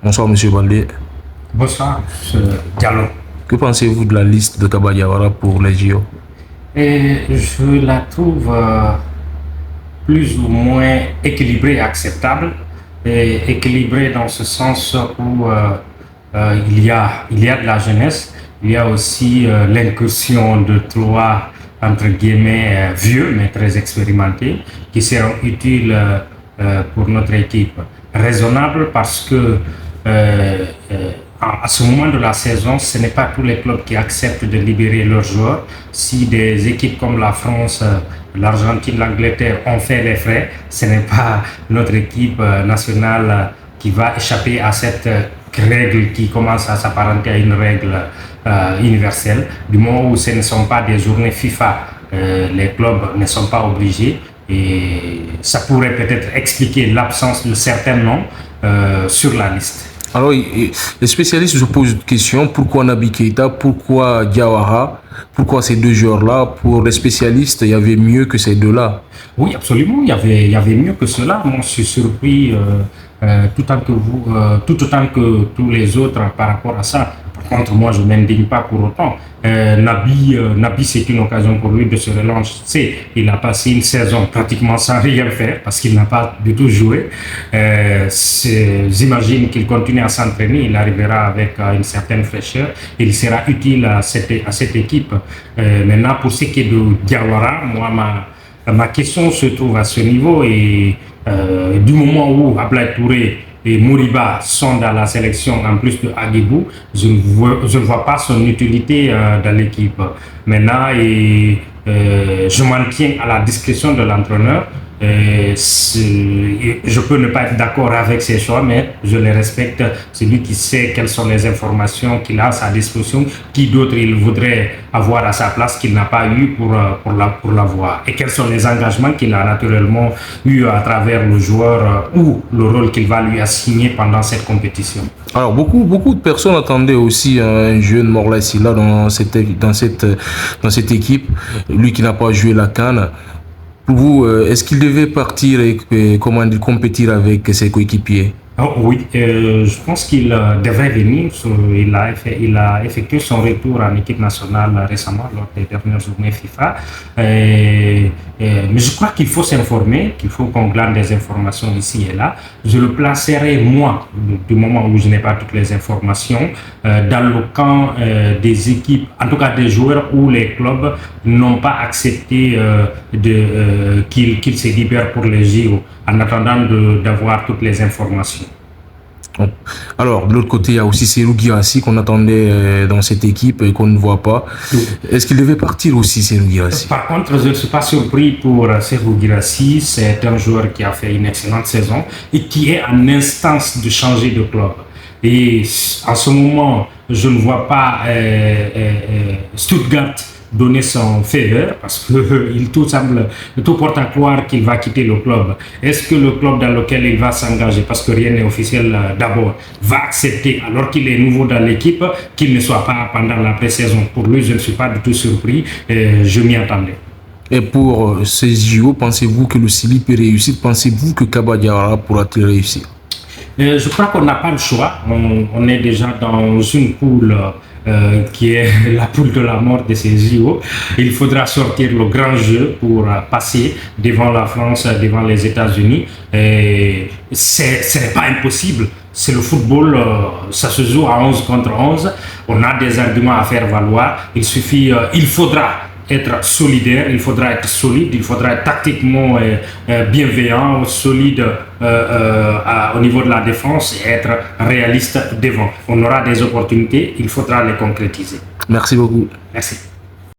Bonsoir, Monsieur Baldé. Bonsoir, Diallo. Que pensez-vous de la liste de Kaba Diawara pour les JO? Et je la trouve plus ou moins équilibrée et acceptable. Et équilibrée dans ce sens où il y a de la jeunesse, il y a aussi l'incursion de trois, entre guillemets, vieux, mais très expérimentés, qui seront utiles pour notre équipe. Raisonnable parce que à ce moment de la saison, ce n'est pas tous les clubs qui acceptent de libérer leurs joueurs. Si des équipes comme la France, l'Argentine, l'Angleterre ont fait les frais, ce n'est pas notre équipe nationale qui va échapper à cette règle qui commence à s'apparenter à une règle universelle. Du moment où ce ne sont pas des journées FIFA, les clubs ne sont pas obligés. Et ça pourrait peut-être expliquer l'absence de certains noms sur la liste. Alors, les spécialistes se posent une question, pourquoi Naby Keita, pourquoi Diawara, pourquoi ces deux joueurs-là? Pour les spécialistes, il y avait mieux que ces deux-là. Oui, absolument, il y avait mieux que cela. Moi, je suis surpris tout autant que tous les autres par rapport à ça. Par contre, moi, je ne m'indigne pas pour autant. Naby, c'est une occasion pour lui de se relancer. Il a passé une saison pratiquement sans rien faire parce qu'il n'a pas du tout joué. J'imagine qu'il continue à s'entraîner. Il arrivera avec une certaine fraîcheur. Il sera utile à cette équipe. Maintenant, pour ce qui est de Diawara, moi, ma question se trouve à ce niveau. Et du moment où Ablaye Touré et Moriba sont dans la sélection en plus de Agibou, je ne vois pas son utilité dans l'équipe. Maintenant, je m'en tiens à la discrétion de l'entraîneur. Je peux ne pas être d'accord avec ses choix, mais je les respecte. C'est lui qui sait quelles sont les informations qu'il a à sa disposition, qui d'autres il voudrait avoir à sa place qu'il n'a pas eu pour l'avoir, et quels sont les engagements qu'il a naturellement eu à travers le joueur ou le rôle qu'il va lui assigner pendant cette compétition. Alors, beaucoup de personnes attendaient aussi un jeune Morlaye Sylla dans cette équipe, lui qui n'a pas joué la CAN. Pour vous, est-ce qu'il devait partir et compétir avec ses coéquipiers? Oh, oui, je pense qu'il devrait venir. Il a effectué son retour en équipe nationale récemment lors des dernières journées FIFA. Mais je crois qu'il faut s'informer, qu'il faut qu'on glane des informations ici et là. Je le placerai, moi, du moment où je n'ai pas toutes les informations, dans le camp des équipes, en tout cas des joueurs où les clubs n'ont pas accepté qu'ils se libèrent pour les JO, en attendant d'avoir toutes les informations. Alors, de l'autre côté, il y a aussi Serhou Guirassy qu'on attendait dans cette équipe et qu'on ne voit pas. Est-ce qu'il devait partir aussi, Serhou Guirassy? Par contre, je ne suis pas surpris pour Serhou Guirassy. C'est un joueur qui a fait une excellente saison et qui est en instance de changer de club. Et en ce moment, je ne vois pas Stuttgart donner son faveur parce que tout porte à croire qu'il va quitter le club. Est-ce que le club dans lequel il va s'engager, parce que rien n'est officiel d'abord, va accepter, alors qu'il est nouveau dans l'équipe, qu'il ne soit pas pendant la pré-saison? Pour lui, je ne suis pas du tout surpris, je m'y attendais. Et pour ces JO, pensez-vous que le Sili peut réussir? Pensez-vous que Kaba Diawara pourra-t-il réussir? Je crois qu'on n'a pas le choix. On est déjà dans une poule qui est la poule de la mort de ces JO. Il faudra sortir le grand jeu pour passer devant la France, devant les États-Unis. Ce n'est pas impossible. C'est le football, ça se joue à 11 contre 11. On a des arguments à faire valoir. Il faudra être solidaire, il faudra être solide, il faudra être tactiquement bienveillant, solide au niveau de la défense et être réaliste devant. On aura des opportunités, il faudra les concrétiser. Merci beaucoup. Merci.